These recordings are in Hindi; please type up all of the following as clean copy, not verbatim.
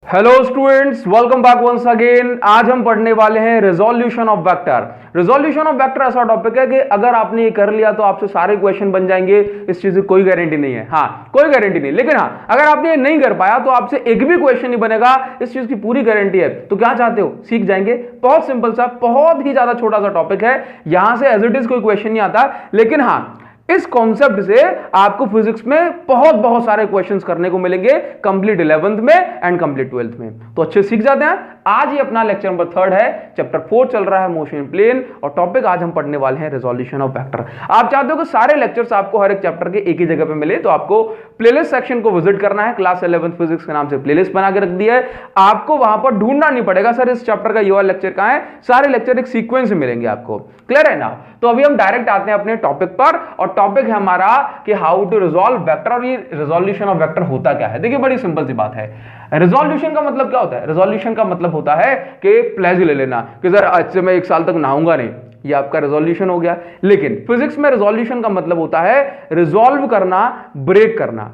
Hello students, welcome back once again. आज हम पढ़ने वाले हैं resolution of vector. Resolution of vector ऐसा टॉपिक है कि अगर आपने ये कर लिया तो आपसे सारे क्वेश्चन बन जाएंगे। इस चीज की कोई गारंटी नहीं है, हाँ कोई गारंटी नहीं, लेकिन हाँ अगर आपने ये नहीं कर पाया तो आपसे एक भी क्वेश्चन नहीं बनेगा, इस चीज की पूरी गारंटी है। तो क्या चाहते हो, सीख जाएंगे। बहुत सिंपल सा, बहुत ही ज्यादा छोटा सा टॉपिक है, यहां से एज इट इज कोई क्वेश्चन नहीं आता, लेकिन हाँ इस कॉन्सेप्ट से आपको फिजिक्स में बहुत सारे क्वेश्चंस करने को मिलेंगे, कंप्लीट 11th में एंड कंप्लीट 12th में। तो अच्छे सीख जाते हैं। आज ये अपना लेक्चर नंबर 3 है, चैप्टर 4 चल रहा है मोशन प्लेन, और टॉपिक आज हम पढ़ने वाले हैं रिजोल्यूशन ऑफ वेक्टर। आप चाहते हो कि सारे लेक्चर्स आपको हर एक चैप्टर के एक ही जगह पे मिले, तो आपको प्लेलिस्ट सेक्शन को विजिट करना है। क्लास 11th फिजिक्स के नाम से प्लेलिस्ट बना के रख दिया है, आपको वहां पर ढूंढना नहीं पड़ेगा सर इस चैप्टर का ये वाला लेक्चर कहां है। सारे लेक्चर एक सीक्वेंस में मिलेंगे आपको। क्लियर है ना? तो अभी हम डायरेक्ट आते हैं अपने टॉपिक पर, और टॉपिक है हमारा कि हाउ टू रिजॉल्व वेक्टर। और ये रिजोल्यूशन ऑफ वेक्टर होता क्या है? देखिए बड़ी सिंपल सी बात है। रिजोल्यूशन का मतलब क्या होता है? रिजोल्यूशन का मतलब होता है कि प्लेज ले लेना कि सर आज से मैं 1 साल तक नहाऊंगा नहीं, ये आपका रिजोल्यूशन हो गया। लेकिन फिजिक्स में रिजोल्यूशन का मतलब होता है रिजॉल्व करना, ब्रेक करना,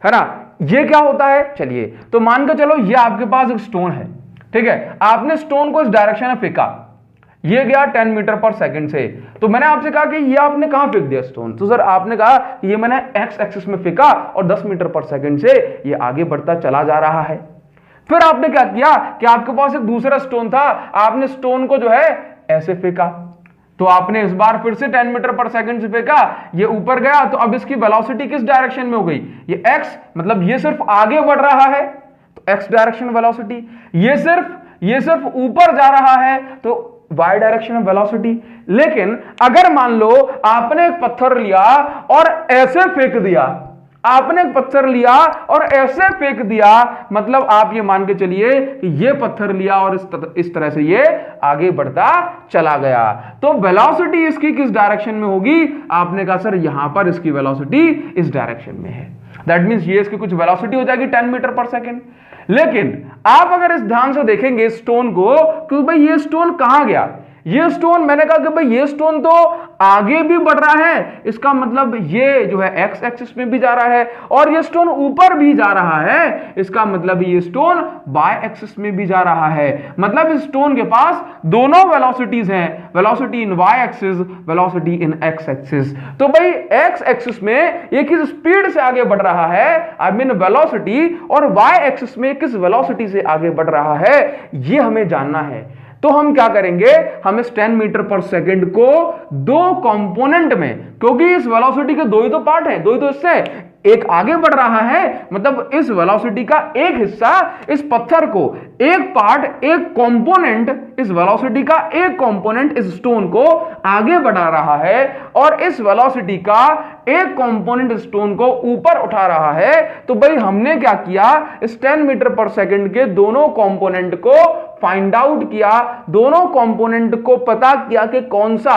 है ना। ये क्या होता है? चलिए तो मान के चलो ये आपके पास एक स्टोन है, ठीक है। आपने स्टोन को इस डायरेक्शन में फेंका, ये गया 10 मीटर पर सेकंड से। तो मैंने आपसे कहा कि ये आपने कहां फेंक दिया स्टोन? तो सर आपने कहा कि ये मैंने एक्स एक्सिस में फेंका और 10 मीटर पर सेकंड से ये आगे बढ़ता चला जा रहा है। फिर आपने क्या किया कि आपके पास एक दूसरा स्टोन था, आपने स्टोन को जो है ऐसे फेंका, तो आपने इस बार फिर से 10 मीटर पर सेकंड से फेंका, ये ऊपर गया, तो अब इसकी वेलोसिटी किस डायरेक्शन में हो गई? ये एक्स, मतलब ये सिर्फ आगे बढ़ रहा है तो एक्स डायरेक्शन वेलोसिटी, ये सिर्फ ऊपर जा रहा है तो वाई डायरेक्शन ऑफ वेलोसिटी। लेकिन अगर मान लो आपने एक पत्थर लिया और ऐसे फेंक दिया, आपने एक पत्थर लिया और ऐसे फेंक दिया, मतलब आप ये मान के चलिए कि ये पत्थर लिया और इस तरह से ये आगे बढ़ता चला गया, तो वेलोसिटी इसकी किस डायरेक्शन में होगी? आपने कहा सर यहां पर इसकी वेलोसिटी इस डायरेक्शन में है। दैट मींस ये इसकी कुछ वेलोसिटी हो जाएगी 10 मीटर पर सेकेंड। लेकिन आप अगर इस ध्यान से देखेंगे स्टोन को कि भाई ये स्टोन कहां गया, ये स्टोन, मैंने कहा कि भाई ये स्टोन तो आगे भी बढ़ रहा है, इसका मतलब ये जो है एक्स एक्सिस में भी जा रहा है, और ये स्टोन ऊपर भी जा रहा है, इसका मतलब ये स्टोन वाई एक्सिस में भी जा रहा है। मतलब इस स्टोन के पास दोनों वेलोसिटीज हैं, velocity in Y axis, velocity in x axis. तो भाई एक्स एक्सिस में ये किस स्पीड से आगे बढ़ रहा है, आई मीन वेलोसिटी, और वाई एक्सिस में किस वेलोसिटी से आगे बढ़ रहा है, ये हमें जानना है। तो हम क्या करेंगे, हम इस 10 मीटर पर सेकंड को दो कंपोनेंट में, क्योंकि इस वेलोसिटी के दो ही तो पार्ट हैं, दो ही तो हिस्से हैं, एक आगे बढ़ रहा है, मतलब इस वेलोसिटी का एक हिस्सा इस पत्थर को, एक पार्ट, एक कंपोनेंट, इस वेलोसिटी का एक कंपोनेंट इस स्टोन को आगे बढ़ा रहा है, और इस वेलोसिटी का एक कंपोनेंट स्टोन को ऊपर उठा रहा है। तो भाई हमने क्या किया, इस 10 मीटर पर सेकंड के दोनों कंपोनेंट को फाइंड आउट किया, दोनों कंपोनेंट को पता किया कि कौन सा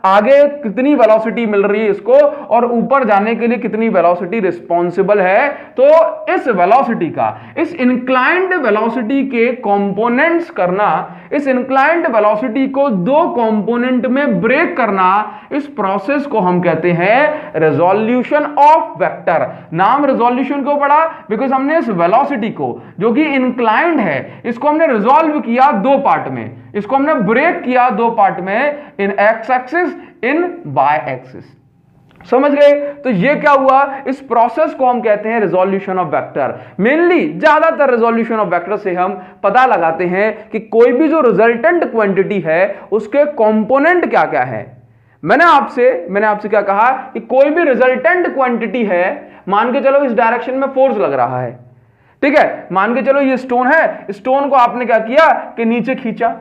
आगे कितनी वेलोसिटी मिल रही है इसको, और ऊपर जाने के लिए कितनी वेलोसिटी रिस्पॉन्सिबल है। तो इस वेलोसिटी का, इस इंक्लाइंड वेलोसिटी के कंपोनेंट्स करना, इस इंक्लाइंड वेलोसिटी को दो कंपोनेंट में ब्रेक करना, इस प्रोसेस को हम कहते हैं रिजोल्यूशन ऑफ वेक्टर। नाम रिजोल्यूशन क्यों पड़ा? बिकॉज हमने इस वेलोसिटी को जो कि इंक्लाइंड है, इसको हमने रिजॉल्व किया दो पार्ट में, इसको हमने ब्रेक किया दो पार्ट में, इन एक्स एक्सिस, इन वाई एक्सिस। समझ गए? तो ये क्या हुआ, इस प्रोसेस को हम कहते हैं रिजोल्यूशन ऑफ वेक्टर। मेनली ज्यादातर रिजोल्यूशन ऑफ वेक्टर से हम पता लगाते हैं कि कोई भी जो रिजल्टेंट क्वांटिटी है उसके कंपोनेंट क्या क्या है। मैंने आपसे क्या कहा कि कोई भी रिजल्टेंट क्वांटिटी है, मान के चलो इस डायरेक्शन में फोर्स लग रहा है, ठीक है, मान के चलो ये स्टोन है, स्टोन को आपने क्या किया कि नीचे खींचा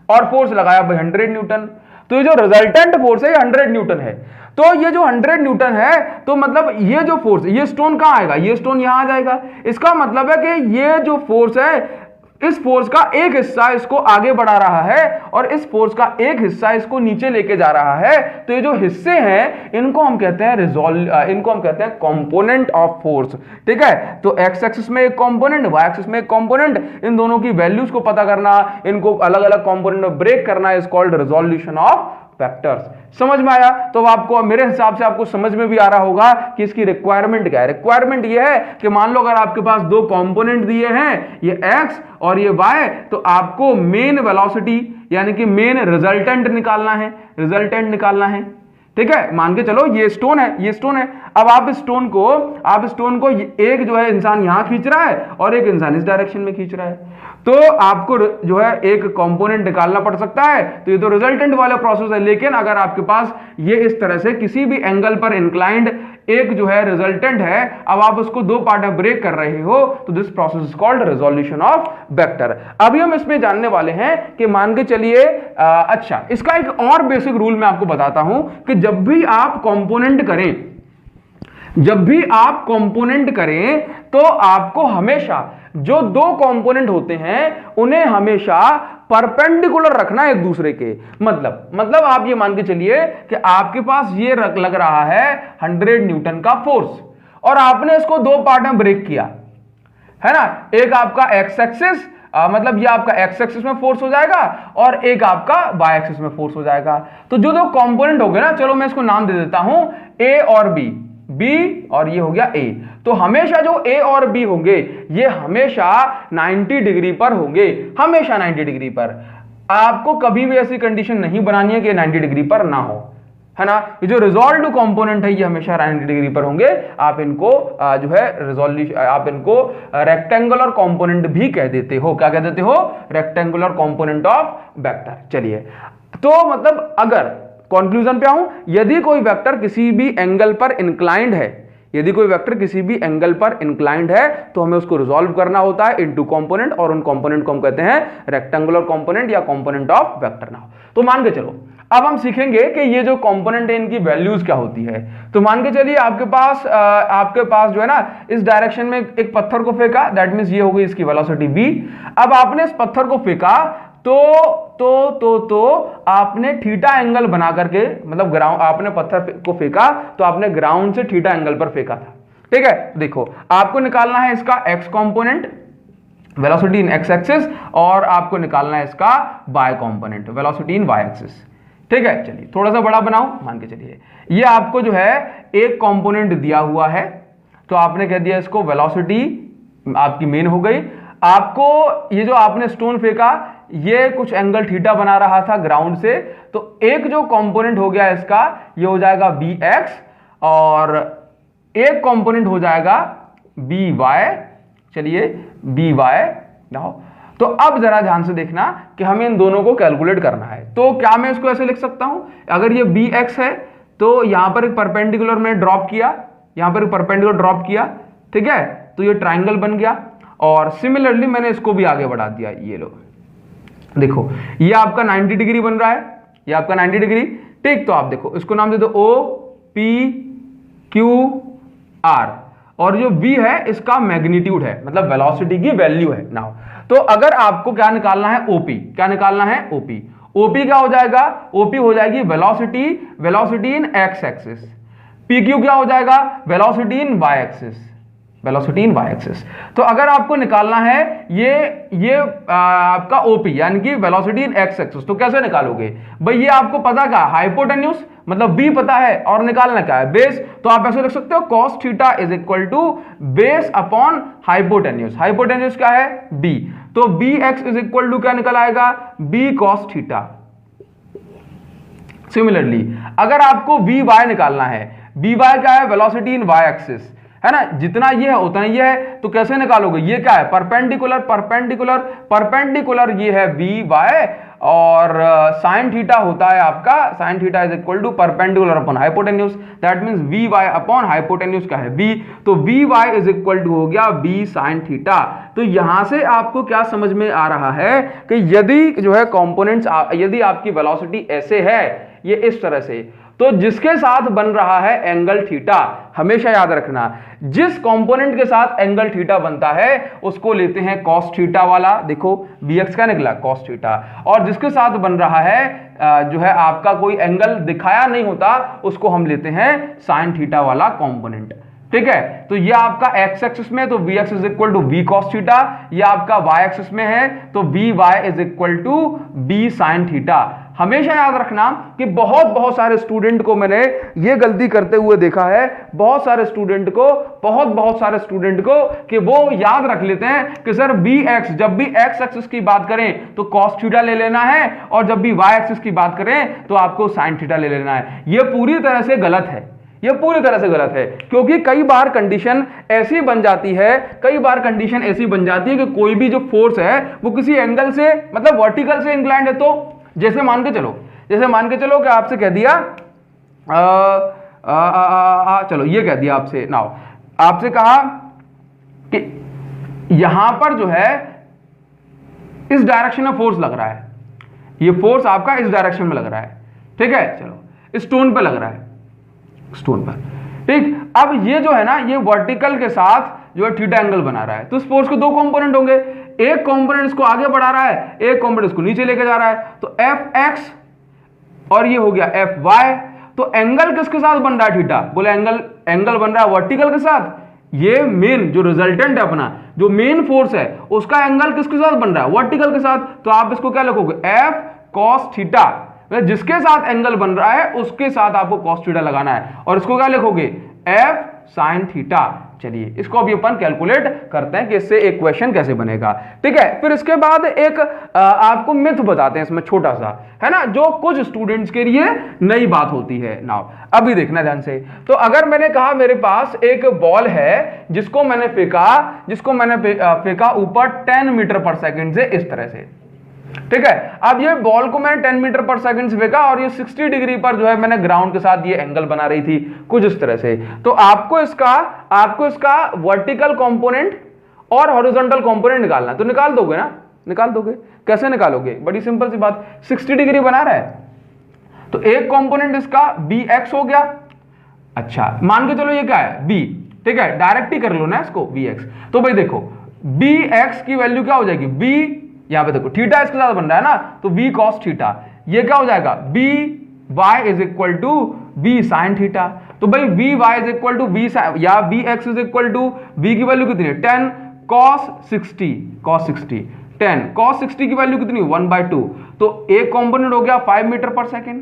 और फोर्स लगाया भाई 100 न्यूटन। तो ये जो रिजल्टेंट फोर्स है ये 100 न्यूटन है। तो ये जो 100 न्यूटन है, तो मतलब ये जो फोर्स, ये स्टोन कहां आएगा, ये स्टोन यहां आ जाएगा। इसका मतलब है कि ये जो फोर्स है, इस फोर्स का एक हिस्सा इसको आगे बढ़ा रहा है और इस फोर्स का एक हिस्सा इसको नीचे लेके जा रहा है। तो ये जो हिस्से हैं इनको हम कहते हैं इनको हम कहते हैं कंपोनेंट ऑफ फोर्स। ठीक है, तो एक्स एक्सिस में एक कंपोनेंट, वाई एक्सिस में एक कंपोनेंट, इन दोनों की वैल्यूज को पता करना, इनको अलग अलग कंपोनेंट में ब्रेक करना is called resolution of vectors. समझ में आया? तो आपको मेरे हिसाब से आपको समझ में भी आ रहा होगा कि इसकी रिक्वायरमेंट क्या है। रिक्वायरमेंट ये है कि मान लो अगर आपके पास दो कंपोनेंट दिए हैं, ये x और ये y, तो आपको मेन वेलोसिटी यानी कि मेन रिजल्टेंट निकालना है, रिजल्टेंट निकालना है। ठीक है, मान के चलो ये स्टोन है, ये स्टोन है। अब आप स्टोन को एक जो है इंसान यहां खींच रहा है और एक इंसान इस डायरेक्शन में खींच रहा है, तो आपको जो है एक कंपोनेंट निकालना पड़ सकता है। तो ये तो रिजल्टेंट वाला प्रोसेस है। लेकिन अगर आपके पास ये इस तरह से किसी भी एंगल पर इंक्लाइंड एक जो है रिजल्टेंट है, अब आप उसको दो पार्ट में ब्रेक कर रहे हो, तो this process is called resolution of vector. अभी हम इसमें जानने वाले हैं कि मान के चलिए अच्छा, इसका एक और बेसिक रूल मैं आपको बताता हूं कि जब भी आप कंपोनेंट करें तो आपको हमेशा जो दो कंपोनेंट होते हैं उन्हें हमेशा परपेंडिकुलर रखना एक दूसरे के। मतलब आप ये मान के चलिए कि आपके पास ये लग रहा है 100 न्यूटन का फोर्स और आपने इसको दो पार्ट में ब्रेक किया, है ना। एक आपका एक्स एक्सिस, मतलब ये आपका एक्स एक्सिस में फोर्स हो जाएगा और एक आपका वाई एक्सिस में फोर्स हो जाएगा। तो जो दो कंपोनेंट हो गए ना, चलो मैं इसको नाम दे देता हूं ए और बी, बी और ये हो गया ए। तो हमेशा जो ए और बी होंगे ये हमेशा 90 डिग्री पर होंगे, हमेशा 90 डिग्री पर। आपको कभी भी ऐसी कंडीशन नहीं बनानी है कि 90 डिग्री पर ना हो, है ना। ये जो रिजॉल्व्ड कंपोनेंट है ये हमेशा 90 डिग्री पर होंगे। आप इनको जो है रिजोल्यूशन, आप इनको रेक्टेंगुलर कंपोनेंट भी कह देते हो। क्या कह देते हो? Rectangular component of vector. चलिए, तो मतलब अगर कंक्लूजन पे आऊं, यदि कोई वेक्टर किसी भी एंगल पर इंक्लाइंड है, यदि कोई वेक्टर किसी भी एंगल पर इंक्लाइंड है तो हमें उसको रिजॉल्व करना होता है इनटू कंपोनेंट, और उन कंपोनेंट को हम कहते हैं रेक्टेंगुलर कंपोनेंट या कंपोनेंट ऑफ वेक्टर नाउ। तो मान के चलो अब हम सीखेंगे कि ये जो कंपोनेंट है इनकी वैल्यूज क्या होती है। तो मान के चलिए आपके पास जो है ना इस डायरेक्शन में एक पत्थर को फेंका, दैट मींस ये हो गई इसकी वेलोसिटी v। अब आपने इस पत्थर को फेंका तो आपने थीटा एंगल बना करके, मतलब ग्राउंड, आपने पत्थर को फेंका तो आपने ग्राउंड से थीटा एंगल पर फेंका था। ठीक है, देखो आपको निकालना है इसका x component, velocity in x axis, और आपको निकालना है इसका y component, velocity in Y axis. ठीक है, चलिए थोड़ा सा बड़ा बनाओ। मान के चलिए ये आपको जो है एक कंपोनेंट दिया हुआ है, तो आपने कह दिया इसको वेलोसिटी आपकी मेन हो गई। आपको ये जो आपने स्टोन फेंका ये कुछ एंगल थीटा बना रहा था ग्राउंड से, तो एक जो कंपोनेंट हो गया इसका ये हो जाएगा bx और एक कंपोनेंट हो जाएगा by। चलिए by नाउ, तो अब जरा ध्यान से देखना कि हमें इन दोनों को कैलकुलेट करना है। तो क्या मैं इसको ऐसे लिख सकता हूं, अगर ये bx है तो यहां पर एक परपेंडिकुलर मैंने ड्रॉप किया, यहां पर एक परपेंडिकुलर ड्रॉप किया, ठीक है, तो ये ट्राइंगल बन गया। और सिमिलरली मैंने इसको भी आगे बढ़ा दिया। ये लो देखो ये आपका 90 डिग्री बन रहा है, ये आपका 90 डिग्री। ठीक, तो आप देखो इसको नाम दे दो O P Q R, और जो V है इसका मैग्नीट्यूड है, मतलब वेलोसिटी की वैल्यू है। नाउ तो अगर आपको क्या निकालना है OP, क्या निकालना है OP, OP क्या हो जाएगा, OP हो जाएगी velocity in x axis, PQ क्या हो जाएगा, velocity in Y axis, velocity in Y axis. तो अगर आपको निकालना है ये आपका OP यानी कि वेलोसिटी इन एक्स एक्सिस, तो कैसे निकालोगे भाई, ये आपको पता क्या, हाइपोटेन्यूज मतलब b पता है, और निकालना क्या है बेस। तो आप ऐसे लिख सकते हो cos theta is equal to base upon hypotenuse. Hypotenuse क्या है b, तो bx इज इक्वल टू क्या निकल आएगा b cos थीटा। सिमिलरली अगर आपको by निकालना है, by क्या है, वेलोसिटी इन y एक्सिस, है ना, जितना ये है उतना ये है, तो कैसे निकालोगे, ये क्या है परपेंडिकुलर ये है by, और साइन थीटा होता है आपका, sine theta is equal to perpendicular upon hypotenuse, that means vy upon hypotenuse का है b, तो vy इज इक्वल टू हो गया b साइन थीटा। तो यहां से आपको क्या समझ में आ रहा है कि यदि जो है कंपोनेंट्स, यदि आपकी वेलोसिटी ऐसे है, ये इस तरह से, तो जिसके साथ बन रहा है एंगल थीटा, हमेशा याद रखना जिस कंपोनेंट के साथ एंगल थीटा बनता है उसको लेते हैं cos थीटा वाला। देखो bx का निकला cos थीटा, और जिसके साथ बन रहा है जो है आपका कोई एंगल दिखाया नहीं होता उसको हम लेते हैं sin थीटा वाला कंपोनेंट। ठीक है, तो ये आपका x एक्सिस में तो vx is equal to v cos theta, ये आपका y एक्सिस में है तो vy is equal to b sin theta. हमेशा याद रखना कि बहुत बहुत सारे स्टूडेंट को मैंने ये गलती करते हुए देखा है, बहुत सारे स्टूडेंट को कि वो याद रख लेते हैं कि सर bx, जब भी x एक्सिस की बात करें तो cos थीटा ले लेना है, और जब भी y एक्सिस की बात करें तो आपको sin थीटा ले लेना है। ये पूरी तरह से गलत है, ये पूरी तरह से गलत है, क्योंकि कई बार कंडीशन ऐसी बन जाती है कि कोई भी जो फोर्स है वो किसी एंगल से, मतलब वर्टिकल से इंक्लाइंड है। तो जैसे मान के चलो कि आपसे कह दिया चलो ये कह दिया आपसे, नाउ आपसे कहा कि यहां पर जो है इस डायरेक्शन में फोर्स लग रहा है, ये फोर्स आपका इस डायरेक्शन में लग रहा है, ठीक है, चलो स्टोन पे लग रहा है, स्टोन पर, ठीक। अब ये जो है ना, ये वर्टिकल के साथ जो है थीटा एंगल बना रहा है, तो इस फोर्स के दो कंपोनेंट होंगे, एक कंपोनेंट इसको आगे बढ़ा रहा है, एक कंपोनेंट इसको नीचे लेके जा रहा है, तो Fx और ये हो गया Fy। तो एंगल किसके साथ बन रहा है थीटा, बोले एंगल बन रहा है वर्टिकल के साथ। ये मेन जो रिजल्टेंट है अपना, जो मेन फोर्स है उसका एंगल किसके साथ बन रहा है, वर्टिकल के साथ। तो आप इसको क्या लिखोगे, F cos थीटा, जिसके साथ एंगल बन रहा है उसके साथ आपको cos थीटा लगाना है, और इसको क्या लिखोगे, F sin थीटा। चलिए इसको अभी अपन कैलकुलेट करते हैं कि इससे एक क्वेश्चन कैसे बनेगा, ठीक है। फिर इसके बाद एक आपको मिथ बताते हैं इसमें छोटा सा, है ना, जो कुछ स्टूडेंट्स के लिए नई बात होती है। नाउ अभी देखना ध्यान से। तो अगर मैंने कहा मेरे पास एक बॉल है जिसको मैंने फेंका ऊपर 10 मीटर पर सेकंड से, इस तरह से, ठीक है। अब ये बॉल को मैंने 10 मीटर पर सेकंड से फेंका, और ये 60 डिग्री पर जो है मैंने ग्राउंड के साथ ये एंगल बना रही थी कुछ इस तरह से। तो आपको इसका वर्टिकल कंपोनेंट और हॉरिजॉन्टल कंपोनेंट निकालना है। तो निकाल दोगे ना, निकाल दोगे, कैसे निकालोगे, बड़ी सिंपल सी बात, 60 डिग्री बना रहा है तो एक कंपोनेंट इसका bx हो गया। अच्छा मान के चलो ये क्या है, b, ठीक है, डायरेक्ट ही कर लो ना इसको, bx। तो भाई देखो bx की वैल्यू क्या हो जाएगी, b, यहां पे देखो थीटा इसके साथ बन रहा है ना, तो b cos थीटा, ये क्या हो जाएगा, by is equal to b sin theta. तो भाई by is equal to b या bx is equal to b की वैल्यू कितनी है, 10 cos 60, 10 cos 60 की वैल्यू कितनी, 1/2। तो एक कंपोनेंट हो गया 5 मीटर पर सेकेंड,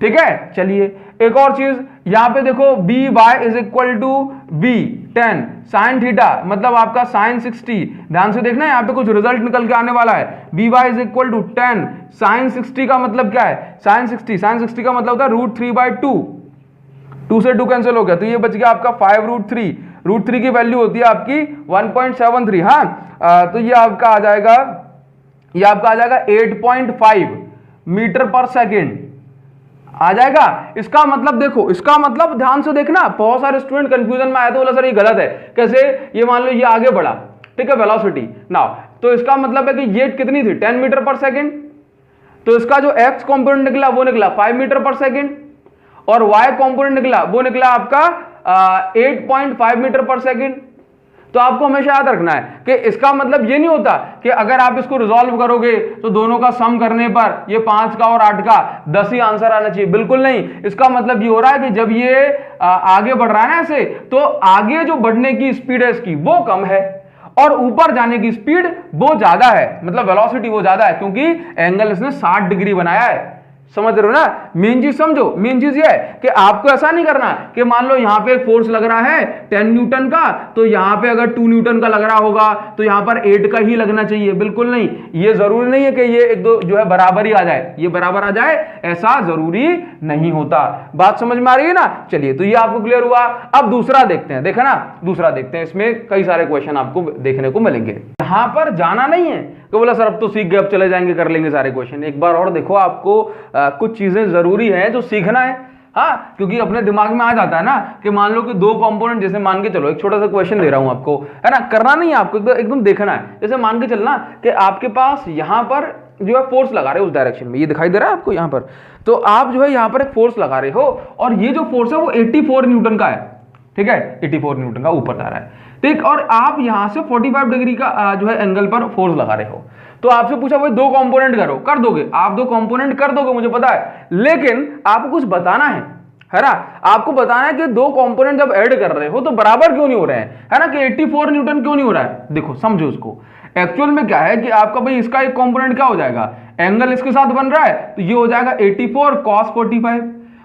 ठीक है। चलिए एक और चीज यहां पे देखो, by is equal to b 10 sin theta, मतलब आपका sin 60। ध्यान से देखना यहां पे कुछ रिजल्ट निकल के आने वाला है। by is equal to 10 sin 60 का मतलब क्या है, sin 60 का मतलब होता है √3/2, 2 से 2 कैंसिल हो गया, तो ये बच गया आपका 5√3। √3 की वैल्यू होती है आपकी 1.73। हाँ तो ये आपका आ जाएगा 8.5 मीटर पर सेकेंड आ जाएगा। इसका मतलब देखो, इसका मतलब ध्यान से देखना, बहुत सारे स्टूडेंट कंफ्यूजन में आए थे, बोला सर ये गलत है, कैसे, ये मान लो ये आगे बढ़ा, ठीक है, वेलोसिटी नाउ, तो इसका मतलब है कि ये कितनी थी, 10 मीटर पर सेकेंड, तो इसका जो x कंपोनेंट निकला वो निकला 5 मीटर पर सेकेंड, और y कंपोनेंट निकला वो निकला आपका 8.5 मीटर पर सेकेंड। तो आपको हमेशा याद रखना है कि इसका मतलब ये नहीं होता कि अगर आप इसको रिजॉल्व करोगे तो दोनों का सम करने पर ये 5 का और 8 का 10 ही आंसर आना चाहिए, बिल्कुल नहीं। इसका मतलब ये हो रहा है कि जब ये आगे बढ़ रहा है ना ऐसे, तो आगे जो बढ़ने की स्पीड है इसकी वो कम है और ऊपर जाने की स्पीड वो ज्यादा है, मतलब वेलोसिटी वो ज्यादा है, क्योंकि एंगल इसने 60 डिग्री बनाया है। समझ रहे हो ना, मेन चीज समझो, मेन चीज ये है कि आपको ऐसा नहीं करना कि मान लो यहां पे फोर्स लग रहा है 10 न्यूटन का, तो यहां पे अगर 2 न्यूटन का लग रहा होगा तो यहां पर 8 का ही लगना चाहिए, बिल्कुल नहीं। ये जरूरी नहीं है कि ये एक दो जो है बराबर ही आ जाए, ये बराबर आ जाए ऐसा जरूरी नहीं होता। बात समझ में आ रही है ना। चलिए तो ये आपको क्लियर हुआ। अब दूसरा देखते हैं, देखा ना, दूसरा देखते हैं, इसमें कई सारे क्वेश्चन आपको देखने को मिलेंगे। यहां पर जाना नहीं है तो बोला सर अब तो सीख गए, अब चले जाएंगे कर लेंगे सारे क्वेश्चन। एक बार और देखो, आपको कुछ चीजें जरूरी है जो सीखना है, हाँ, क्योंकि अपने दिमाग में आ जाता है ना कि मान लो कि दो कंपोनेंट, जैसे मान के चलो एक छोटा सा क्वेश्चन दे रहा हूं आपको, है ना, करना नहीं है आपको, एकदम देखना है। जैसे मान के चलना कि आपके पास यहां पर जो है फोर्स लगा रहे हो उस डायरेक्शन में, ये दिखाई दे रहा है आपको यहां पर, तो आप जो है यहां पर एक फोर्स लगा रहे हो और ये जो फोर्स है वो 84 न्यूटन का है, ठीक है, 84 न्यूटन का ऊपर जा रहा है, ठीक। और आप यहां से 45 डिग्री का जो है एंगल पर फोर्स लगा रहे हो। तो आपसे पूछा भाई दो कंपोनेंट करो, कर दोगे आप, दो कंपोनेंट कर दोगे मुझे पता है, लेकिन आपको कुछ बताना है ना, आपको बताना है कि दो कंपोनेंट जब ऐड कर रहे हो तो बराबर क्यों नहीं हो रहे हैं, है ना, कि 84 न्यूटन क्यों नहीं हो रहा है। देखो समझो उसको, एक्चुअल में क्या है कि आपका भाई इसका एक कंपोनेंट क्या हो जाएगा, एंगल इसके साथ बन रहा है तो ये हो जाएगा 84 cos 45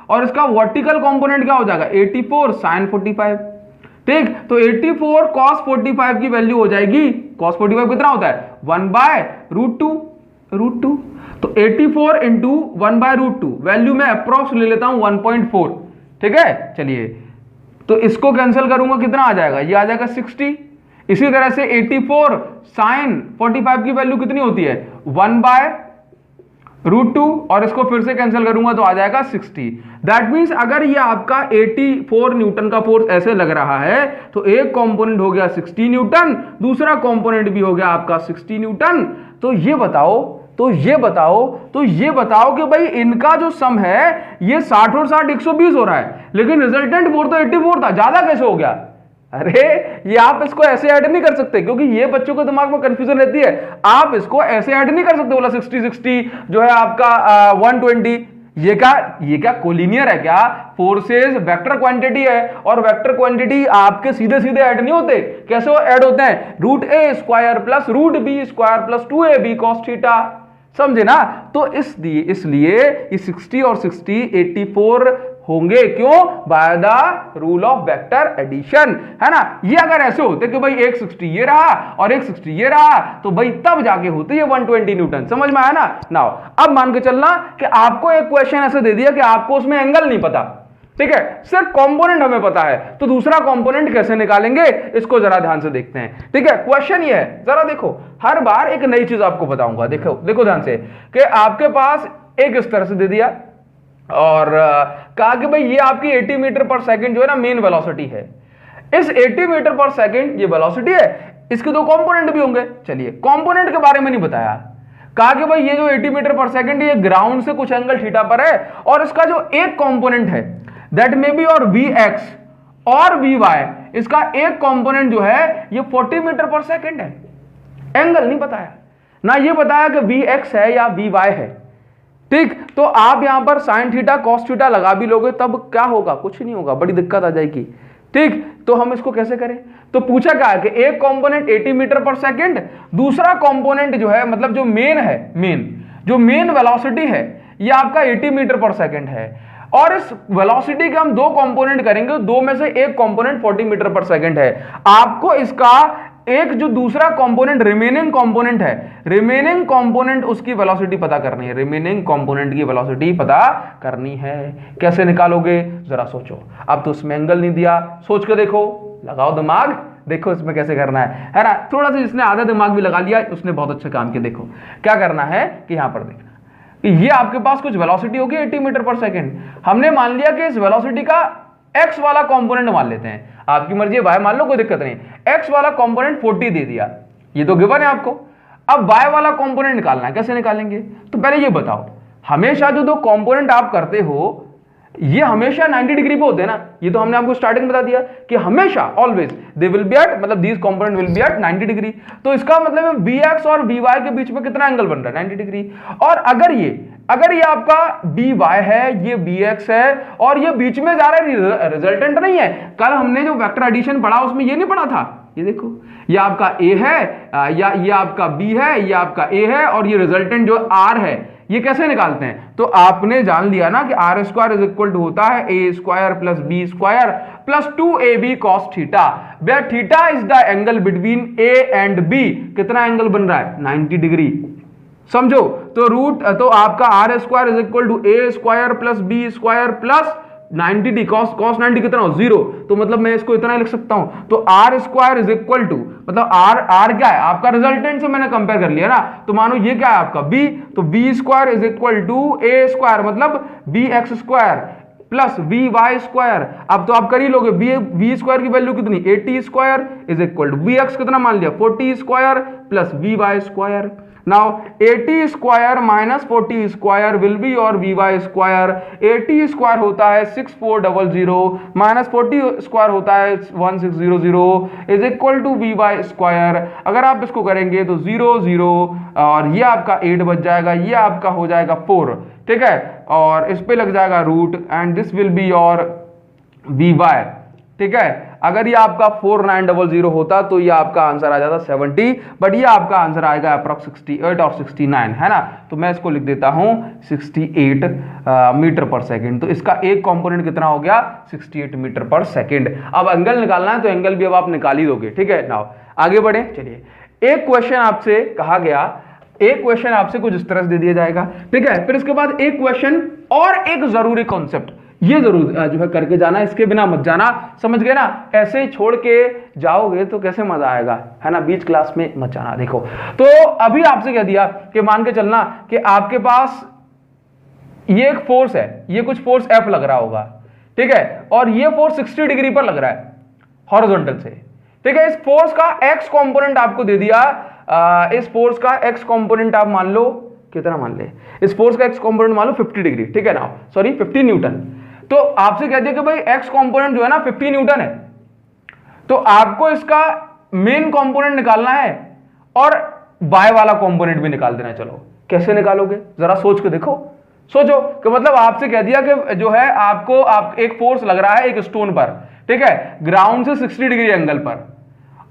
और इसका वर्टिकल कंपोनेंट क्या हो जाएगा 84 sin 45। ठीक, तो 84 cos 45 की वैल्यू हो जाएगी, cos 45 कितना होता है 1/√2 तो 84 इंटू 1/√2 वैल्यू में अप्रोक्स ले लेता हूं 1.4। ठीक है, चलिए तो इसको कैंसिल करूंगा कितना आ जाएगा, ये आ जाएगा 60। इसी तरह से 84 sin 45 की वैल्यू कितनी होती है 1/√2 और इसको फिर से कैंसिल करूंगा तो आ जाएगा 60। दैट मींस अगर ये आपका 84 न्यूटन का फोर्स ऐसे लग रहा है तो एक कंपोनेंट हो गया 60 न्यूटन, दूसरा कंपोनेंट भी हो गया आपका 60 न्यूटन। तो ये बताओ कि भाई इनका जो सम है ये 60 और 60 120 हो रहा है, लेकिन रिजल्टेंट फोर्स तो 84 था, ज्यादा कैसे हो गया। अरे ये आप इसको ऐसे ऐड नहीं कर सकते क्योंकि ये बच्चों के दिमाग में कंफ्यूजन रहती है, आप इसको ऐसे ऐड नहीं कर सकते बोला 60 जो है आपका 120, ये क्या कोलिनियर है क्या, फोर्सेस वेक्टर क्वांटिटी है और वेक्टर क्वांटिटी आपके सीधे सीधे ऐड नहीं होते, कैसे वो ऐड होते हैं √a² plus √b² plus 2ab cos theta, समझे ना। तो इसलिए ये 60 और 60 84 होंगे, क्यों, by the rule of vector addition, है ना। ये अगर ऐसे होते कि भाई एक 60 ये रहा और एक 60 ये रहा तो भाई तब जाके होती है 120 न्यूटन, समझ में आया ना। नाउ अब मान के चलना कि आपको एक क्वेश्चन ऐसे दे दिया कि आपको उसमें एंगल नहीं पता, ठीक है, सिर्फ कंपोनेंट हमें पता है, तो दूसरा कंपोनेंट कैसे निकालेंगे इसको जरा ध्यान से देखते हैं। ठीक है, क्वेश्चन ये है, जरा देखो, हर बार एक नई चीज आपको बताऊंगा, देखो ध्यान से कि आपके पास एक इस तरह से दे दिया और कहा कि भाई ये आपकी 80 मीटर पर सेकंड जो है ना मेन वेलोसिटी है, इस 80 मीटर पर सेकंड ये वेलोसिटी है, इसके दो कंपोनेंट भी होंगे। चलिए कंपोनेंट के बारे में नहीं बताया, कहा कि भाई ये जो 80 मीटर पर सेकंड ये ग्राउंड से कुछ एंगल थीटा पर है और इसका जो एक कंपोनेंट है दैट मे बी और Vx और Vy, इसका एक कंपोनेंट जो है ये 40 मीटर पर सेकंड है। एंगल नहीं बताया ना, ये बताया कि Vx है या Vy है। ठीक, तो आप यहां पर sin थीटा cos थीटा लगा भी लोगे तब क्या होगा, कुछ नहीं होगा, बड़ी दिक्कत आ जाएगी। ठीक, तो हम इसको कैसे करें, तो पूछा क्या है कि एक कंपोनेंट 80 मीटर पर सेकंड, दूसरा कंपोनेंट जो है मतलब जो मेन वेलोसिटी है ये आपका 80 मीटर पर सेकंड है और इस वेलोसिटी के हम दो कंपोनेंट करेंगे, दो में से एक कंपोनेंट 40 मीटर पर सेकंड है। आपको इसका एक जो दूसरा कंपोनेंट रिमेनिंग कंपोनेंट उसकी वेलोसिटी पता करनी है, रिमेनिंग कंपोनेंट की वेलोसिटी पता करनी है। कैसे निकालोगे जरा सोचो, अब तो उसमें एंगल नहीं दिया, सोच के देखो, लगाओ दिमाग, देखो इसमें कैसे करना है ना। थोड़ा सा जिसने आधा दिमाग भी लगा लिया उसने बहुत अच्छा काम किया। देखो क्या करना है कि यहां पर देखना, ये आपके पास कुछ वेलोसिटी होगी 80 मीटर पर सेकंड, हमने मान लिया कि इस वेलोसिटी का x वाला कंपोनेंट मान लेते हैं, आपकी मर्जी है y मान लो, कोई दिक्कत नहीं, x वाला कंपोनेंट 40 दे दिया, ये तो गिवन है आपको। अब y वाला कंपोनेंट निकालना है, कैसे निकालेंगे, तो पहले ये बताओ, हमेशा जो दो कंपोनेंट आप करते हो ये हमेशा 90 डिग्री पे होते हैं ना, ये तो हमने आपको स्टार्टिंग बता दिया कि हमेशा always they will be at, मतलब these component will be at 90 degree. तो इसका मतलब Vx और Vy के बीच में कितना एंगल बन रहा है 90 डिग्री। और अगर ये आपका Vy है, ये Vx है और ये बीच में जा रहा है, रिजल्टेंट नहीं है, कल हमने जो वेक्टर एडिशन पढ़ा उसमें ये नहीं पढ़ा था, ये देखो ये आपका A है या ये आपका B है, ये आपका A है और ये रिजल्टेंट जो R है, ये कैसे निकालते हैं, तो आपने जान लिया ना कि R² होता है A² plus B² plus 2AB cos theta, where theta is the angle between A and B। कितना एंगल बन रहा है 90 डिग्री, समझो। तो आपका R² A² plus B² plus 90 D, cos 90 कितना हो 0, तो मतलब मैं इसको इतना ही लिख सकता हूं। तो R² मतलब R क्या है आपका, रिजल्टेंट से मैंने कंपेयर कर लिया ना, तो मानो ये क्या है आपका B, तो B² A² मतलब BX² प्लस Vy²। अब तो आप कर ही लोगे, V² की वैल्यू कितनी 80² इज इक्वल टू Vx कितना मान लिया 40² plus Vy²। Now 80² minus 40² will be और Vy²। 80² होता है 6400 माइनस 40² होता है 1600 इज इक्वल टू Vy²। अगर आप इसको करेंगे तो 0 0 और ये आपका 8 बच जाएगा, ये आपका हो जाएगा 4, ठीक है, और इस पे लग जाएगा root and this will be your Vy, ठीक है। अगर ये आपका 4900 होता तो ये आपका आंसर आ जाता 70, बट ये आपका आंसर आएगा अप्रॉक्स 68 और 69, है ना। तो मैं इसको लिख देता हूं 68 मीटर पर सेकेंड। तो इसका एक कंपोनेंट कितना हो गया, 68 मीटर पर सेकेंड। अब एंगल निकालना है तो एंगल भी अब आप निकाल ही दोगे, ठीक है। नाउ आगे बढ़े, चलिए एक क्वेश्चन आपसे कहा गया, एक क्वेश्चन आपसे कुछ इस तरह से दे दिया जाएगा, ठीक है। फिर इसके बाद एक क्वेश्चन और एक जरूरी कॉन्सेप्ट, ये जरूर जो है करके जाना, इसके बिना मत जाना, समझ गए ना। ऐसे ही छोड़ के जाओगे तो कैसे मजा आएगा, है ना, बीच क्लास में मत जाना। देखो तो अभी आपसे कह दिया कि मान के चलना कि आपके पास ये एक फोर्स है, ये कुछ फोर्स F लग रहा होगा, ठीक है, और ये फोर्स 60 डिग्री पर लग रहा है हॉरिजॉन्टल से, ठीक है। इस फोर्स का x कंपोनेंट आपको दे दिया, इस फोर्स का x कंपोनेंट आप मान लो कितना, मान ले इस फोर्स का x कंपोनेंट मान लो 50 डिग्री, ठीक है ना, सॉरी 50 न्यूटन। तो आपसे कह दिया कि भाई x कंपोनेंट जो है ना 50 न्यूटन है, तो आपको इसका मेन कंपोनेंट निकालना है और y वाला कंपोनेंट भी निकाल देना है। चलो कैसे निकालोगे जरा सोच के देखो, सोचो कि मतलब आपसे कह दिया कि जो है आपको एक फोर्स लग रहा है एक स्टोन पर, ठीक है, ग्राउंड से 60 डिग्री एंगल पर,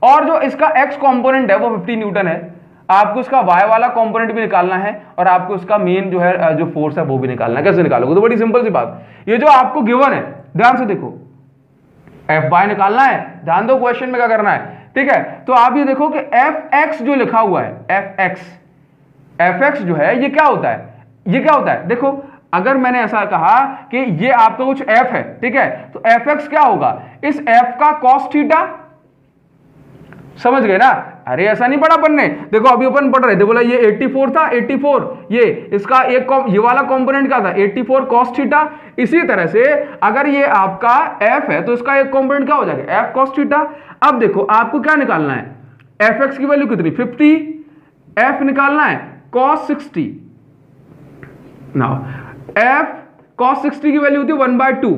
और जो इसका x कंपोनेंट है वो 50 न्यूटन है। आपको इसका y वाला कंपोनेंट भी निकालना है और आपको इसका मेन जो है जो फोर्स है वो भी निकालना है। कैसे निकालोगे, तो बड़ी सिंपल सी बात, ये जो आपको गिवन है ध्यान से देखो, Fy निकालना है, ध्यान दो क्वेश्चन में क्या करना है, ठीक है। तो आप ये देखो कि Fx जो लिखा हुआ है, Fx जो है ये क्या होता है, ये क्या होता है, देखो अगर मैंने ऐसा कहा कि ये आपका कुछ f है, ठीक है, तो Fx क्या होगा, इस f का cos थीटा, समझ गए ना। अरे ऐसा नहीं पढ़ा अपन ने, देखो अभी अपन पढ़ रहे थे, बोला ये 84 था, 84 ये इसका एक ये वाला कंपोनेंट क्या था 84 cos थीटा। इसी तरह से अगर ये आपका f है तो इसका एक कंपोनेंट क्या हो जाएगा f cos थीटा। अब देखो आपको क्या निकालना है, Fx की वैल्यू कितनी 50, f निकालना है cos 60, नाउ f cos 60 की वैल्यू होती है 1/2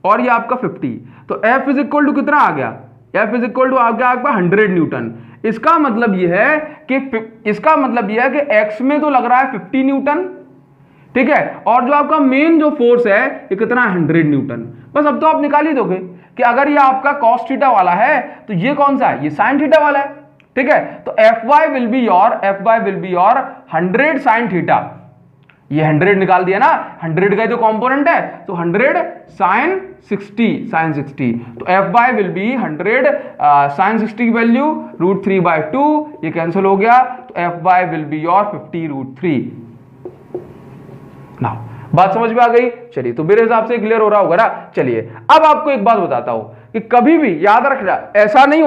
और ये आपका 50, तो f इज इक्वल टू कितना आ गया, f इज इक्वल टू आ गया आपका 100 न्यूटन। इसका मतलब ये है कि x में तो लग रहा है 50 न्यूटन, ठीक है, और जो आपका मेन जो फोर्स है ये कितना 100 न्यूटन। बस अब तो आप निकाल ही दोगे कि अगर ये आपका cos थीटा वाला है तो ये कौन सा है, ये sin थीटा वाला है, ठीक है। तो Fy will be your 100 sin theta, ये 100 निकाल दिया ना, 100 का जो कंपोनेंट है तो 100 sin 60, तो Fy विल बी 100 sin 60 की वैल्यू √3/2, ये कैंसिल हो गया, तो Fy विल बी योर 50√3। ना बात समझ में आ गई, चलिए तो मेरे हिसाब से क्लियर हो रहा होगा ना। चलिए अब आपको एक बात बताता हूं कि कभी भी याद रखना, ऐसा नहीं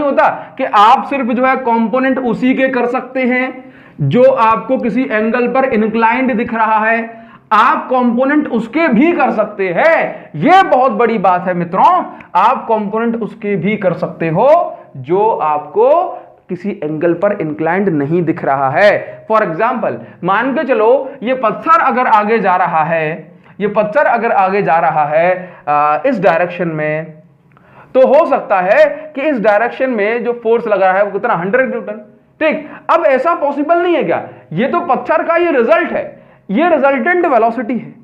होता कि आप सिर्फ जो है कंपोनेंट उसी के कर सकते हैं जो आपको किसी एंगल पर इंक्लाइंड दिख रहा है, आप कंपोनेंट उसके भी कर सकते हैं। यह बहुत बड़ी बात है मित्रों, आप कंपोनेंट उसके भी कर सकते हो जो आपको किसी एंगल पर इंक्लाइंड नहीं दिख रहा है। फॉर एग्जाम्पल मान के चलो ये पत्थर अगर आगे जा रहा है, इस डायरेक्शन में, तो हो सकता है कि इस डायरेक्शन में जो फोर्स लग रहा है वो कितना 100 न्यूटन, ठीक। अब ऐसा पॉसिबल नहीं है क्या, ये तो पत्थर का ये रिजल्ट है, ये रिजल्टेंट वेलोसिटी है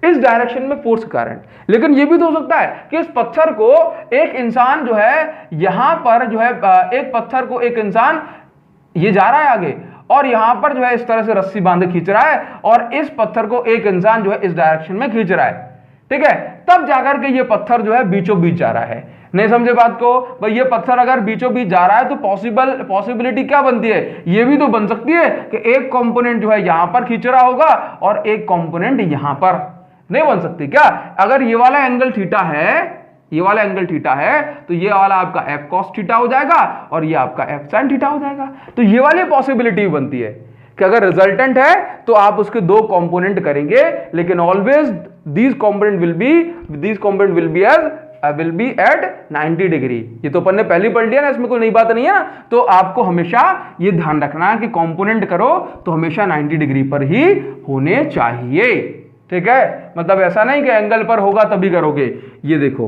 इस डायरेक्शन में फोर्स के कारण, लेकिन ये भी तो हो सकता है कि इस पत्थर को एक इंसान जो है यहां पर जो है एक पत्थर को एक इंसान ये जा रहा है आगे और यहां पर जो है इस तरह से रस्सी बांधे खींच रहा है और इस पत्थर को एक इंसान जो है इस डायरेक्शन में खींच रहा है, ठीक है, तब जाकर के ये पत्थर जो है बीचों बीच जा रहा है। नहीं समझे बात को, भाई ये पत्थर अगर बीचों बीच जा रहा है तो पॉसिबिलिटी क्या बनती है, ये भी तो बन सकती है कि एक कंपोनेंट जो है यहां पर खींच रहा होगा और एक कंपोनेंट यहां पर, नहीं बन सकती क्या। अगर ये वाला एंगल थीटा है तो ये वाला आपका f cos थीटा हो जाएगा और ये आपका f sin थीटा हो जाएगा। तो ये वाली पॉसिबिलिटी बनती है कि अगर रिजल्टेंट है तो आप उसके दो कंपोनेंट करेंगे, लेकिन always these component will be at 90 degree. ये तो अपन ने पहले पढ़ लिया ना, इसमें कोई नई बात नहीं है ना। तो आपको हमेशा ये ध्यान रखना है कि कंपोनेंट करो तो हमेशा 90 डिग्री पर ही होने चाहिए, ठीक है। मतलब ऐसा नहीं कि एंगल पर होगा तभी करोगे। ये देखो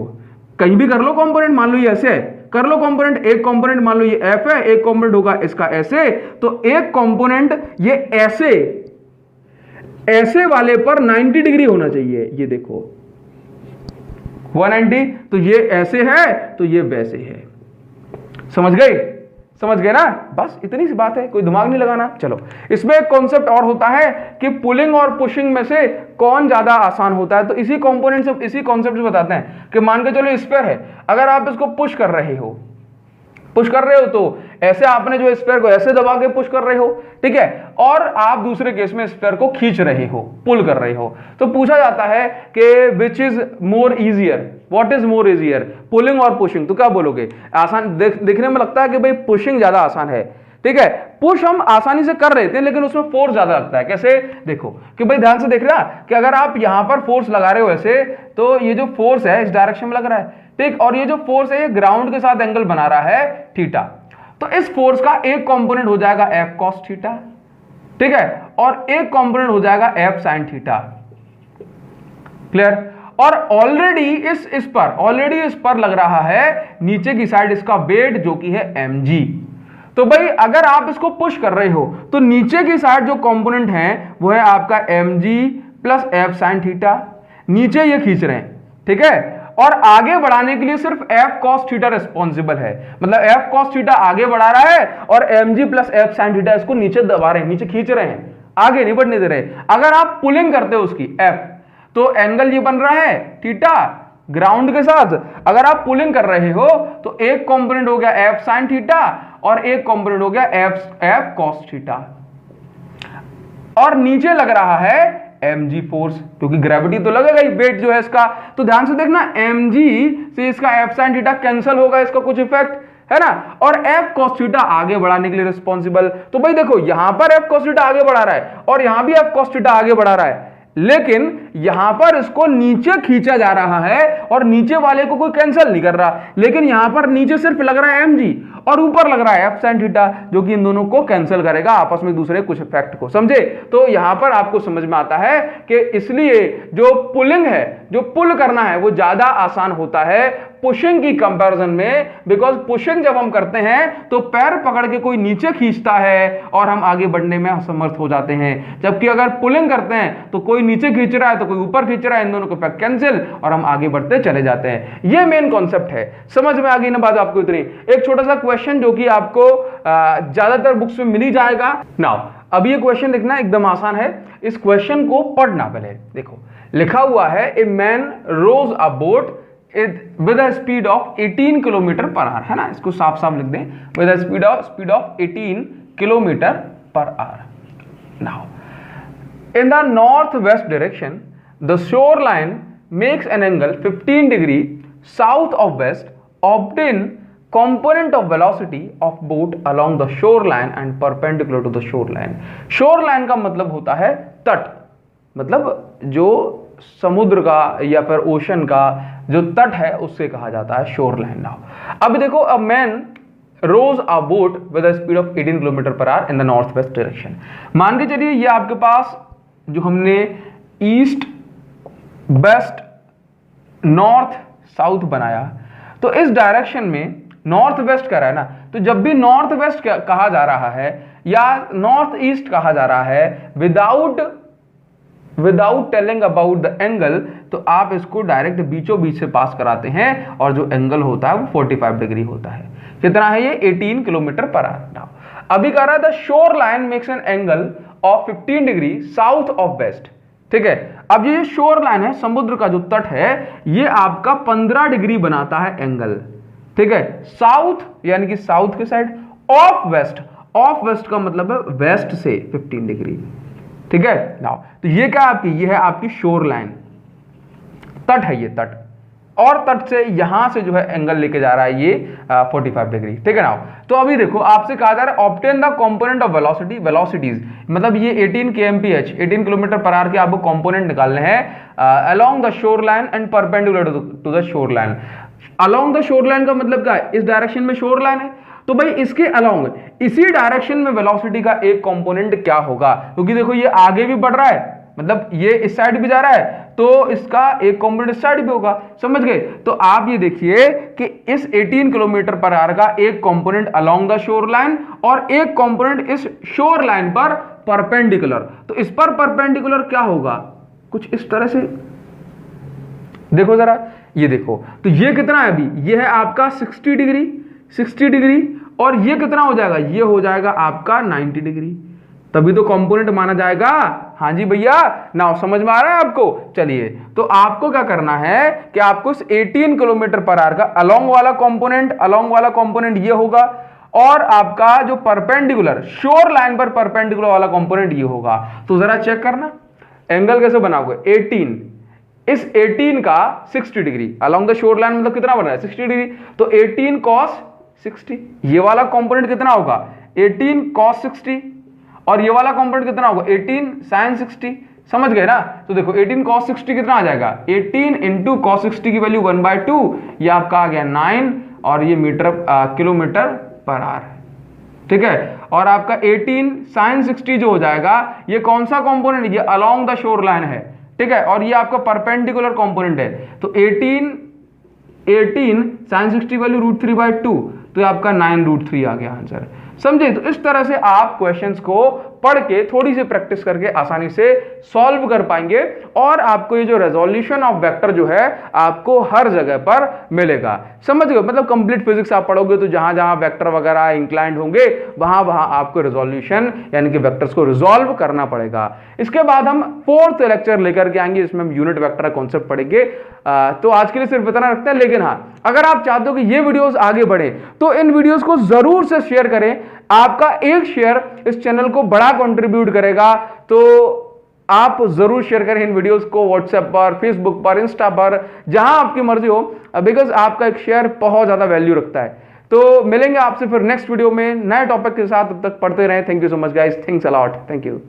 कहीं भी कर लो कंपोनेंट, मान लो ये ऐसे है, कर लो कंपोनेंट, एक कंपोनेंट मान लो ये F है, एक कंपोनेंट होगा इसका ऐसे, तो एक कंपोनेंट ये ऐसे वाले पर 90 डिग्री होना चाहिए। ये देखो 190, तो ये ऐसे है तो ये वैसे है। समझ गए ना, बस इतनी सी बात है, कोई दिमाग नहीं लगाना। चलो, इसमें एक कॉन्सेप्ट और होता है कि पुलिंग और पुशिंग में से कौन ज्यादा आसान होता है। तो इसी कंपोनेंट से, इसी कॉन्सेप्ट से बताते हैं कि मान के चलो स्फीयर है, अगर आप इसको पुश कर रहे हो तो ऐसे आपने जो स्फीयर को ऐसे दबा के पुश कर रहे हो, ठीक है, और आप दूसरे केस में स्फीयर को खींच रहे हो, पुल कर रहे हो, तो पूछा जाता है कि which is more easier, what is more easier, pulling और पुशिंग। तो क्या बोलोगे? आसान देखने में लगता है कि भाई पुशिंग ज्यादा आसान है, ठीक है, पुश हम आसानी से कर रहे थे लेकिन उसमें फोर्स ज्यादा लगता है। कैसे? देखो कि भाई ध्यान से देख रहा कि अगर आप यहां पर फोर्स लगा रहे हो ऐसे, तो ये जो फोर्स है इस डायरेक्शन में लग रहा है, ठीक, और ये जो फोर्स है ये ग्राउंड के साथ एंगल बना रहा है थीटा। तो इस फोर्स का एक कंपोनेंट हो जाएगा एफ कॉस थीटा, ठीक है, और एक कंपोनेंट हो जाएगा एफ साइन थीटा। क्लियर? और ऑलरेडी इस पर लग रहा है नीचे की साइड इसका वेट जो कि है mg। तो भाई अगर आप इसको पुश कर रहे हो तो नीचे की साइड जो कंपोनेंट है वो है आपका mg plus F sine theta, नीचे ये खींच रहे हैं, ठीक है, और आगे बढ़ाने के लिए सिर्फ एफ कॉस थीटा रिस्पॉन्सिबल है, मतलब एफ कॉस थीटा आगे बढ़ा रहा है और mg plus F sine theta इसको नीचे दबा रहे हैं, नीचे खींच रहे हैं, आगे नहीं बढ़ने दे रहे। अगर आप पुलिंग करते हो उसकी एफ, तो एंगल ये बन रहा है थीटा ग्राउंड के साथ। अगर आप पुलिंग कर रहे हो तो एक कंपोनेंट हो गया एफ साइन थीटा और एक कंपोनेंट हो गया एफ कॉस थीटा, और नीचे लग रहा है mg फोर्स, क्योंकि ग्रेविटी तो लगेगा ही, वेट जो है इसका। तो ध्यान से देखना, mg से इसका एफ साइन थीटा कैंसिल होगा, इसका कुछ इफेक्ट है ना, और एफ कॉस थीटा आगे बढ़ाने के लिए रिस्पॉन्सिबल। तो भाई देखो यहां पर एफ कॉस थीटा आगे बढ़ा रहा है और यहां भी एफ कॉस थीटा आगे बढ़ा रहा है, लेकिन यहां पर इसको नीचे खींचा जा रहा है और नीचे वाले को कोई कैंसिल नहीं कर रहा, लेकिन यहां पर नीचे सिर्फ लग रहा है mg और ऊपर लग रहा है एफ साइन थीटा, जो कि इन दोनों को कैंसिल करेगा आपस में दूसरे कुछ इफेक्ट को। समझे? तो यहां पर आपको समझ में आता है कि इसलिए जो पुलिंग है, जो पुल करना है, वो ज्यादा आसान होता है पुशिंग की कंपैरिजन में, बिकॉज पुशिंग जब हम करते हैं तो पैर पकड़ के कोई नीचे खींचता है और हम आगे बढ़ने में असमर्थ हो जाते हैं, जबकि अगर पुलिंग करते हैं तो कोई नीचे खींच रहा है तो कोई ऊपर खींच रहा है, इन दोनों को इफेक्ट कैंसिल और हम आगे बढ़ते चले जाते हैं। ये मेन कॉन्सेप्ट है। समझ में आ गई ना बात आपको? इतनी एक छोटा सा क्वेश्चन जो कि आपको ज्यादातर बुक्स में मिल ही जाएगा। नाउ अब ये क्वेश्चन लिखना एकदम आसान है, इस क्वेश्चन को पढ़ना पहले। देखो लिखा हुआ है, a man rows a boat with a speed of 18 kilometre per hour, है ना, इसको साफ साफ लिख दें, with a speed of 18 kilometre per our. Now in the northwest direction the shoreline makes an angle 15 degree south of west, obtain component of velocity of boat along the shoreline and perpendicular to the shoreline। shoreline का मतलब होता है तट, मतलब जो समुद्र का या फिर ओशन का जो तट है उससे कहा जाता है शोर लाइन। नाउ अब देखो, a man rows a boat with a speed of 18 kilometre per hour in the north west direction. मान के चलिए ये आपके पास जो हमने ईस्ट वेस्ट नॉर्थ साउथ बनाया, तो इस डायरेक्शन में नॉर्थ वेस्ट कर रहा है ना, तो जब भी नॉर्थ वेस्ट कहा जा रहा है या नॉर्थ ईस्ट कहा जा रहा है without telling about the angle, तो आप इसको डायरेक्ट बीचों बीच से पास कराते हैं और जो एंगल होता है वो 45 डिग्री होता है। कितना है ये? 18 किलोमीटर पर आवर। अभी कह रहा है the shore line makes an angle of 15 degree south of west, ठीक है। अब ये शोर लाइन है, समुद्र का जो तट है, ये आपका 15 डिग्री बनाता है एंगल, ठीक है, साउथ यानी कि साउथ की साइड, ऑफ वेस्ट का मतलब है वेस्ट से 15 डिग्री, ठीक है। नाउ तो ये क्या आपकी, ये है आपकी शोर लाइन, तट है ये तट, और तट से यहां से जो है एंगल लेके जा रहा है ये 45 डिग्री, ठीक है। नाउ तो अभी देखो आपसे कहा जा रहा है obtain the component of velocities, मतलब ये 18 kmph 18 किलोमीटर पर आवर के आपको कंपोनेंट निकालने हैं along the shore line and perpendicular to the shore line. Along the shore line का मतलब क्या है? इस डायरेक्शन में शोर लाइन है, तो भाई इसके अलोंग इसी डायरेक्शन में वेलोसिटी का एक कंपोनेंट क्या होगा, क्योंकि देखो ये आगे भी बढ़ रहा है, मतलब ये इस साइड भी जा रहा है, तो इसका एक कंपोनेंट इस साइड भी होगा। समझ गए? तो आप ये देखिए कि इस 18 किलोमीटर पर आवर का एक component along the shore line और एक कंपोनेंट इस शोर लाइन पर परपेंडिकुलर। तो इस पर परपेंडिकुलर क्या होगा? कुछ इस तरह से देखो जरा, ये देखो, तो ये कितना है अभी, ये है आपका 60 डिग्री, 60 डिग्री, और ये कितना हो जाएगा, ये हो जाएगा आपका 90 डिग्री, तभी तो कंपोनेंट माना जाएगा। हाँ जी भैया, नाउ समझ में आ रहा है आपको। चलिए, तो आपको क्या करना है कि आपको इस 18 किलोमीटर पर आवर का अलोंग वाला कंपोनेंट ये होगा, और आपका जो परपेंडिकुलर शोर लाइन पर परपेंडिकुलर वाला कंपोनेंट ये होगा। तो जरा चेक करना एंगल कैसे बनाओगे, 18, इस 18 का 60 degree along the shore line, मतलब कितना बन रहा है 60 डिग्री, तो 18 cos 60, ये वाला कंपोनेंट कितना होगा 18 cos 60, और ये वाला कंपोनेंट कितना होगा 18 sin 60। समझ गए ना। तो देखो 18 cos 60 कितना आ जाएगा, 18 इंटू cos 60 की वैल्यू 1/2, ये आपका आ गया 9, और ये किलोमीटर पर आवर, ठीक है। और आपका 18 sin 60 जो हो जाएगा, ये कौन सा कंपोनेंट, ये अलोंग द शोर लाइन है, ठीक है, और ये आपका परपेंडिकुलर कंपोनेंट है। तो 18 sin 60 वैल्यू √3/2, तो ये आपका 9√3 आ गया आंसर। समझे। तो इस तरह से आप क्वेश्चंस को पढ़ के थोड़ी सी प्रैक्टिस करके आसानी से सॉल्व कर पाएंगे, और आपको ये जो रेजोल्यूशन ऑफ वेक्टर जो है आपको हर जगह पर मिलेगा। समझ गए, मतलब कंप्लीट फिजिक्स आप पढ़ोगे तो जहां जहां वेक्टर वगैरह इंक्लाइंड होंगे वहां वहां आपको रेजोल्यूशन यानी कि वेक्टर्स को रिजॉल्व करना पड़ेगा। इसके बाद हम 4th लेक्चर लेकर के आएंगे, इसमें हम यूनिट वेक्टर कॉन्सेप्ट पढ़ेंगे। तो आज के लिए सिर्फ इतना रखते हैं, लेकिन हाँ, अगर आप चाहते हो कि ये वीडियोस आगे बढ़े तो इन वीडियोस को जरूर से शेयर करें। आपका एक शेयर इस चैनल को बड़ा कंट्रीब्यूट करेगा, तो आप जरूर शेयर करें इन वीडियोस को व्हाट्सएप पर, फेसबुक पर, इंस्टा पर, जहां आपकी मर्जी हो, बिकॉज आपका एक शेयर बहुत ज्यादा वैल्यू रखता है। तो मिलेंगे आपसे फिर नेक्स्ट वीडियो में नए टॉपिक के साथ, तब तक पढ़ते रहें। Thank you so much guys, thanks a lot, thank you.